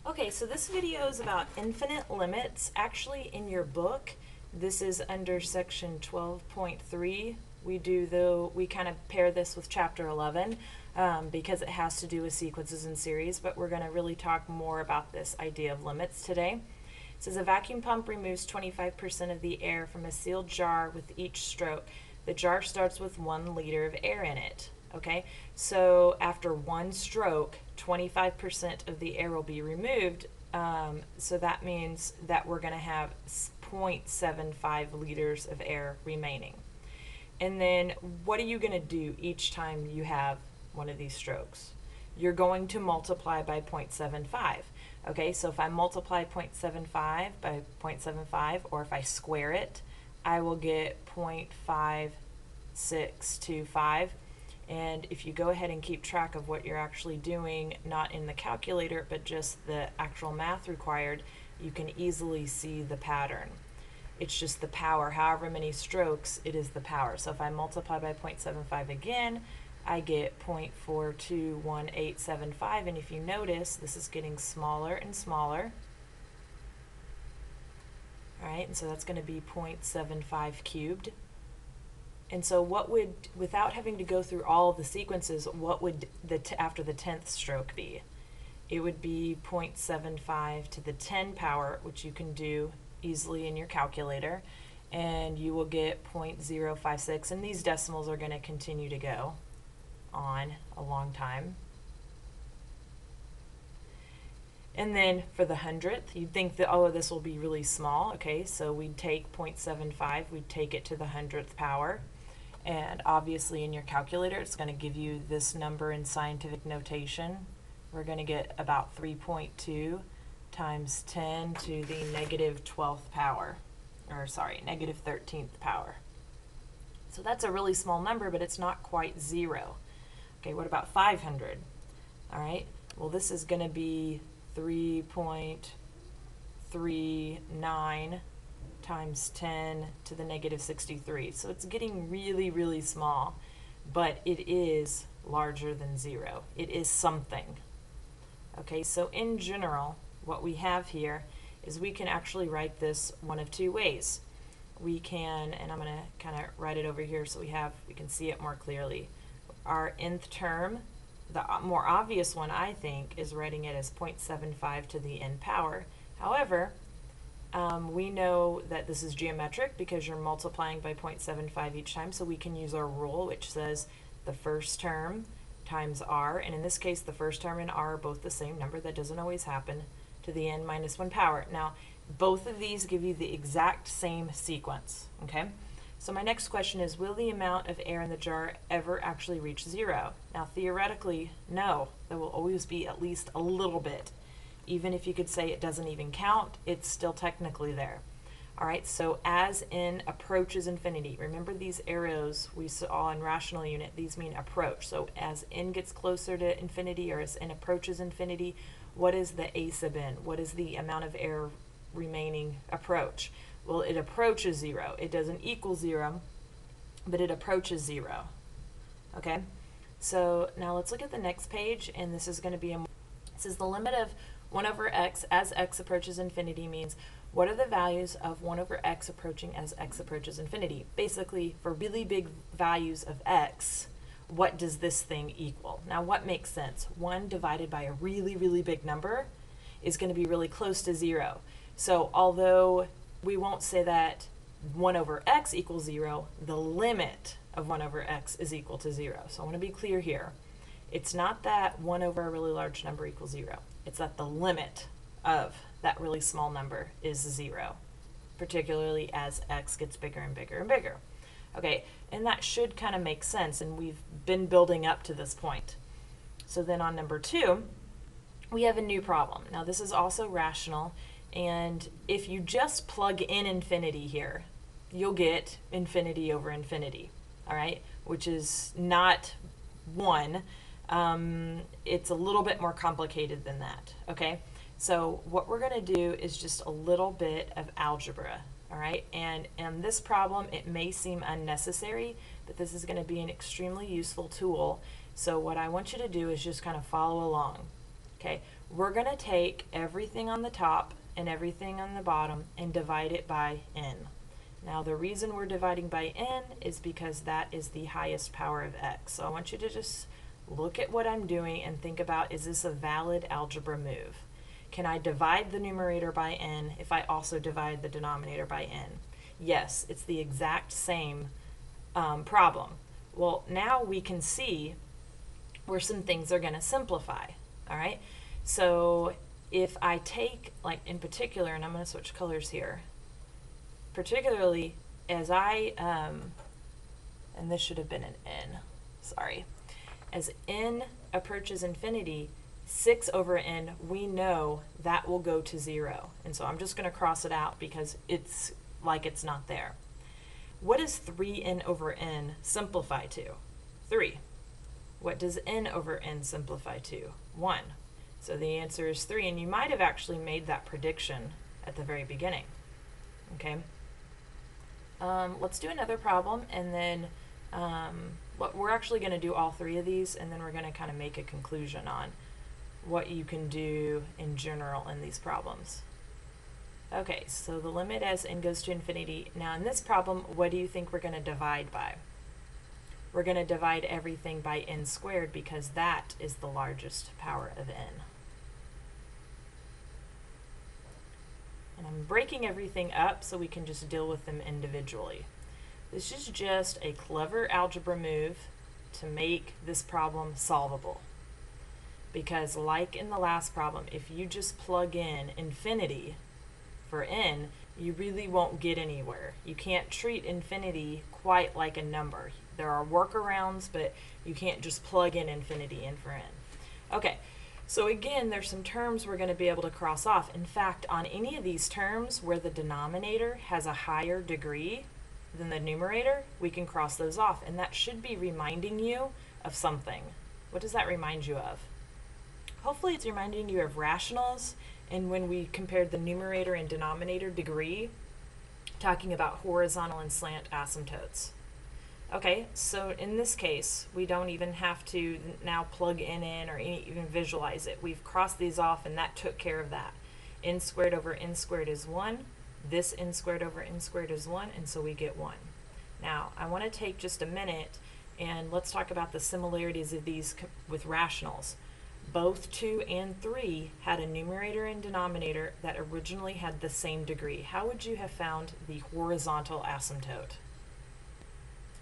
Okay, so this video is about infinite limits. Actually, in your book, this is under section 12.3. We kind of pair this with chapter 11 because it has to do with sequences and series, but we're going to really talk more about this idea of limits today. It says a vacuum pump removes 25% of the air from a sealed jar with each stroke. The jar starts with 1 liter of air in it. Okay, so after one stroke, 25% of the air will be removed. So that means that we're going to have 0.75 liters of air remaining. And then what are you going to do each time you have one of these strokes? You're going to multiply by 0.75. Okay, so if I multiply 0.75 by 0.75, or if I square it, I will get 0.5625. And if you go ahead and keep track of what you're actually doing, not in the calculator, but just the actual math required, you can easily see the pattern. It's just the power. However many strokes, it is the power. So if I multiply by 0.75 again, I get 0.421875. And if you notice, this is getting smaller and smaller. All right, and so that's going to be 0.75 cubed. And so what would, without having to go through all of the sequences, what would after the 10th stroke be? It would be 0.75 to the 10 power, which you can do easily in your calculator, and you will get 0.056, and these decimals are going to continue to go on a long time. And then for the 100th, you'd think that, oh, this will be really small. Okay, so we'd take 0.75, we'd take it to the 100th power. And obviously in your calculator, it's going to give you this number in scientific notation. We're going to get about 3.2 times 10 to the negative 12th power, or sorry, negative 13th power. So that's a really small number, but it's not quite zero. Okay, what about 500? All right, well, this is going to be 3.39 times 10 to the negative 63. So it's getting really, really small, but it is larger than zero. It is something. Okay, so in general, what we have here is we can actually write this one of two ways. We can, and I'm going to kind of write it over here so we can see it more clearly. Our nth term, the more obvious one, I think, is writing it as 0.75 to the n power. However, we know that this is geometric because you're multiplying by 0.75 each time, so we can use our rule, which says the first term times r, and in this case the first term and r are both the same number. That doesn't always happen, to the n minus 1 power. Now, both of these give you the exact same sequence, okay? So my next question is, will the amount of air in the jar ever actually reach zero? Now, theoretically, no. There will always be at least a little bit. Even if you could say it doesn't even count, it's still technically there. All right, so as n approaches infinity, remember these arrows we saw in rational unit, these mean approach. So as n gets closer to infinity, or as n approaches infinity, what is the a sub n? What is the amount of air remaining approach? Well, it approaches zero. It doesn't equal zero, but it approaches zero. Okay, so now let's look at the next page, and this is going to be this is the limit of 1 over x as x approaches infinity means what are the values of 1 over x approaching as x approaches infinity? Basically, for really big values of x, what does this thing equal? Now, what makes sense? 1 divided by a really, really big number is going to be really close to 0. So although we won't say that 1 over x equals 0, the limit of 1 over x is equal to 0. So I want to be clear here. It's not that 1 over a really large number equals 0. It's that the limit of that really small number is 0, particularly as x gets bigger and bigger and bigger. Okay, and that should kind of make sense, and we've been building up to this point. So then on number 2, we have a new problem. Now this is also rational, and if you just plug in infinity here, you'll get infinity over infinity, all right, which is not 1. It's a little bit more complicated than that, okay? So what we're going to do is just a little bit of algebra, all right? And this problem, it may seem unnecessary, but this is going to be an extremely useful tool. So what I want you to do is just kind of follow along, Okay, we're going to take everything on the top and everything on the bottom and divide it by n. Now the reason we're dividing by n is because that is the highest power of x. So I want you to just look at what I'm doing and think about, is this a valid algebra move? Can I divide the numerator by n if I also divide the denominator by n? Yes, it's the exact same problem. Well, now we can see where some things are going to simplify. All right, so if I take, like in particular, and I'm going to switch colors here, particularly as I, and this should have been an n, sorry. As n approaches infinity, 6 over n, we know that will go to 0. And so I'm just going to cross it out because it's like it's not there. What does 3n over n simplify to? 3. What does n over n simplify to? 1. So the answer is 3, and you might have actually made that prediction at the very beginning. Okay. Let's do another problem, and then we're actually going to do all 3 of these, and then we're going to kind of make a conclusion on what you can do in general in these problems. Okay, so the limit as n goes to infinity. Now in this problem, what do you think we're going to divide by? We're going to divide everything by n squared because that is the largest power of n. And I'm breaking everything up so we can just deal with them individually. This is just a clever algebra move to make this problem solvable. Because like in the last problem, if you just plug in infinity for n, you really won't get anywhere. You can't treat infinity quite like a number. There are workarounds, but you can't just plug in infinity in for n. Okay, so again, there's some terms we're going to be able to cross off. In fact, on any of these terms where the denominator has a higher degree than the numerator, we can cross those off. And that should be reminding you of something. What does that remind you of? Hopefully it's reminding you of rationals, and when we compared the numerator and denominator degree, talking about horizontal and slant asymptotes. Okay, so in this case, we don't even have to now plug n in or even visualize it. We've crossed these off, and that took care of that. N squared over n squared is 1. This n squared over n squared is 1, and so we get 1. Now, I want to take just a minute, and let's talk about the similarities of these with rationals. Both 2 and 3 had a numerator and denominator that originally had the same degree. How would you have found the horizontal asymptote?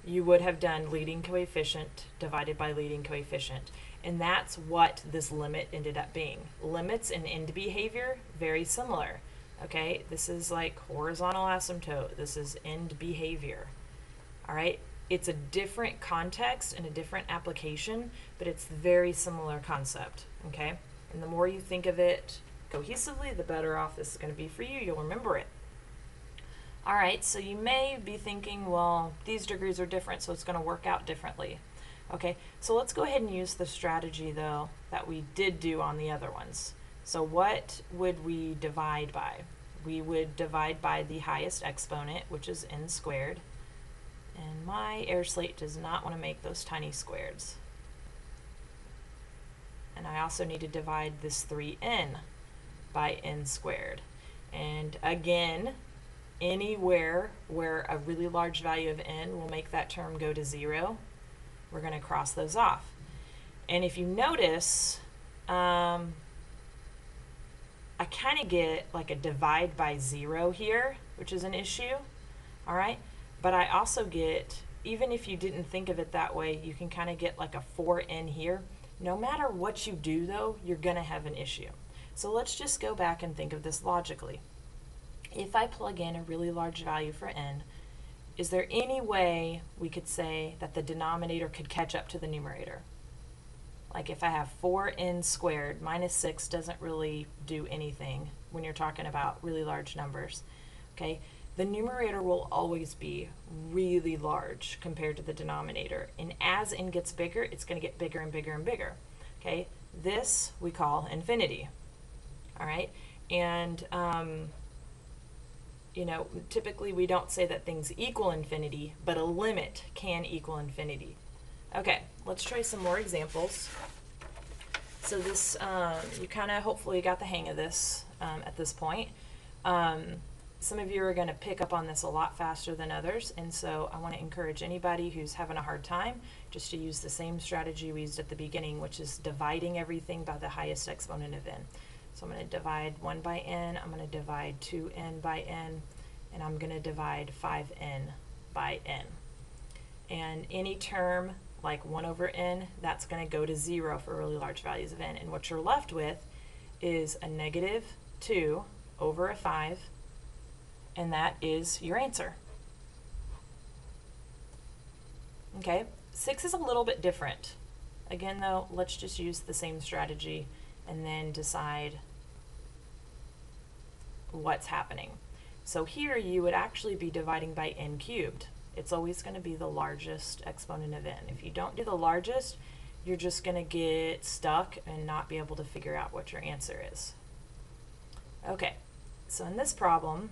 You would have done leading coefficient divided by leading coefficient. And that's what this limit ended up being. Limits and end behavior, very similar. Okay, this is like horizontal asymptote. This is end behavior. All right, it's a different context and a different application, but it's a very similar concept. Okay, and the more you think of it cohesively, the better off this is going to be for you. You'll remember it. All right, so you may be thinking, well, these degrees are different, so it's going to work out differently. Okay, so let's go ahead and use the strategy, though, that we did do on the other ones. So what would we divide by? We would divide by the highest exponent, which is n squared. And my air slate does not want to make those tiny squares. And I also need to divide this 3n by n squared. And again, anywhere where a really large value of n will make that term go to 0, we're going to cross those off. And if you notice, I kind of get like a divide by 0 here, which is an issue. All right, but I also get, even if you didn't think of it that way, you can kind of get like a 4n here. No matter what you do, though, you're going to have an issue. So let's just go back and think of this logically. If I plug in a really large value for n, is there any way we could say that the denominator could catch up to the numerator? Like if I have 4n squared, minus 6 doesn't really do anything when you're talking about really large numbers. Okay, the numerator will always be really large compared to the denominator. And as n gets bigger, it's going to get bigger and bigger and bigger. Okay, this we call infinity. All right, and you know, typically we don't say that things equal infinity, but a limit can equal infinity. Okay, let's try some more examples. So this, you kind of hopefully got the hang of this at this point. Some of you are going to pick up on this a lot faster than others, and so I want to encourage anybody who's having a hard time just to use the same strategy we used at the beginning, which is dividing everything by the highest exponent of n. So I'm going to divide 1 by n, I'm going to divide 2n by n, and I'm going to divide 5n by n. And any term like 1 over n, that's going to go to 0 for really large values of n. And what you're left with is a negative 2 over a 5, and that is your answer. Okay, 6 is a little bit different. Again though, let's just use the same strategy and then decide what's happening. So here you would actually be dividing by n cubed. It's always going to be the largest exponent of n. If you don't do the largest, you're just going to get stuck and not be able to figure out what your answer is. Okay, so in this problem,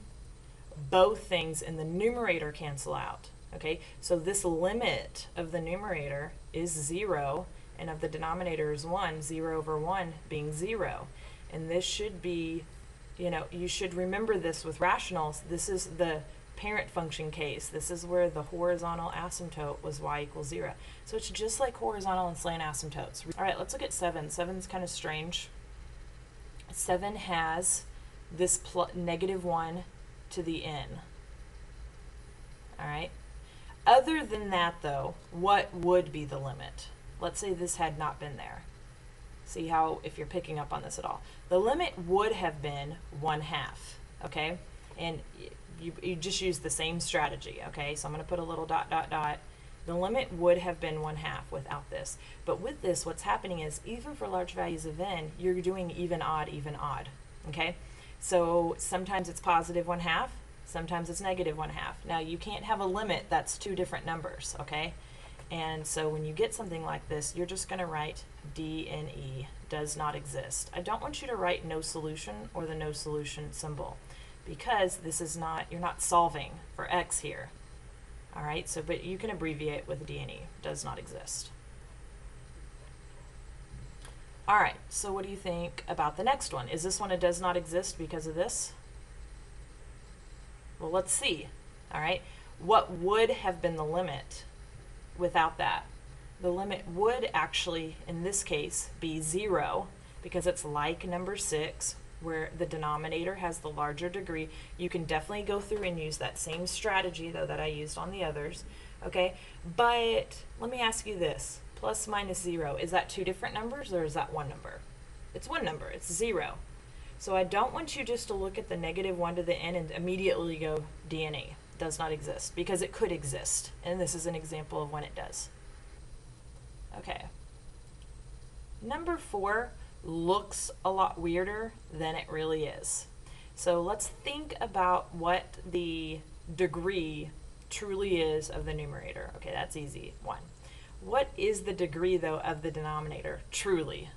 both things in the numerator cancel out. Okay, so this limit of the numerator is 0, and of the denominator is 1, 0 over 1 being 0. And this should be, you know, you should remember this with rationals. This is the parent function case. This is where the horizontal asymptote was y equals 0. So it's just like horizontal and slant asymptotes. All right, let's look at 7. 7's kind of strange. 7 has this negative 1 to the n. All right. Other than that, though, what would be the limit? Let's say this had not been there. See how, if you're picking up on this at all. The limit would have been 1/2, okay? And you just use the same strategy, okay? So I'm going to put a little dot, dot, dot. The limit would have been 1/2 without this. But with this, what's happening is, even for large values of n, you're doing even, odd, okay? So sometimes it's positive 1/2, sometimes it's negative 1/2. Now you can't have a limit that's two different numbers, okay? And so when you get something like this, you're just going to write D and E, does not exist. I don't want you to write no solution or the no solution symbol, because this is not, you're not solving for x here. All right, so but you can abbreviate with D and E, does not exist. All right, so what do you think about the next one? Is this one a does not exist because of this? Well, let's see. All right, what would have been the limit without that? The limit would actually, in this case, be 0, because it's like number 6, where the denominator has the larger degree. You can definitely go through and use that same strategy, though, that I used on the others, okay? But let me ask you this. Plus minus 0, is that two different numbers, or is that one number? It's one number, it's 0. So I don't want you just to look at the negative 1 to the n and immediately go D and E, does not exist, because it could exist, and this is an example of when it does. Okay. Number 4 looks a lot weirder than it really is. So let's think about what the degree truly is of the numerator. Okay, that's easy. 1. What is the degree, though, of the denominator, truly?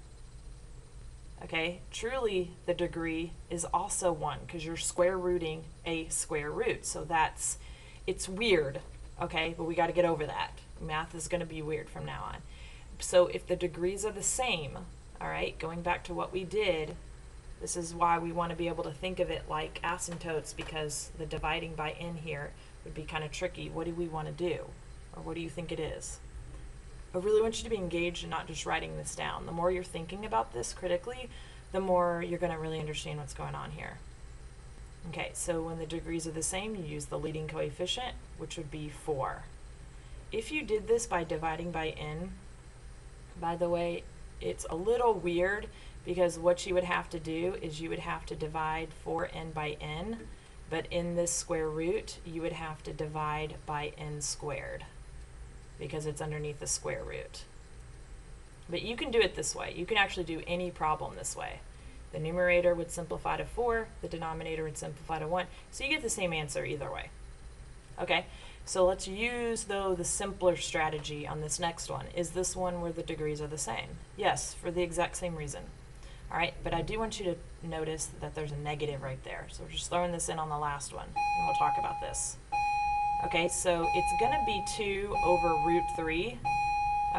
Okay, truly the degree is also 1, because you're square rooting a square root. So that's, it's weird, okay, but we got to get over that. Math is going to be weird from now on. So if the degrees are the same, all right, going back to what we did, this is why we want to be able to think of it like asymptotes, because the dividing by n here would be kind of tricky. What do we want to do? Or what do you think it is? I really want you to be engaged and not just writing this down. The more you're thinking about this critically, the more you're going to really understand what's going on here. Okay, so when the degrees are the same, you use the leading coefficient, which would be 4. If you did this by dividing by n, by the way, it's a little weird, because what you would have to do is you would have to divide 4n by n, but in this square root, you would have to divide by n squared, because it's underneath the square root. But you can do it this way. You can actually do any problem this way. The numerator would simplify to 4, the denominator would simplify to 1, so you get the same answer either way. Okay, so let's use, though, the simpler strategy on this next one. Is this one where the degrees are the same? Yes, for the exact same reason. All right, but I do want you to notice that there's a negative right there. So we're just throwing this in on the last one, and we'll talk about this. Okay, so it's going to be 2 over root 3,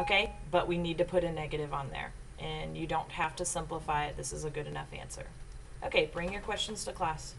okay, but we need to put a negative on there. and you don't have to simplify it. This is a good enough answer. Okay, bring your questions to class.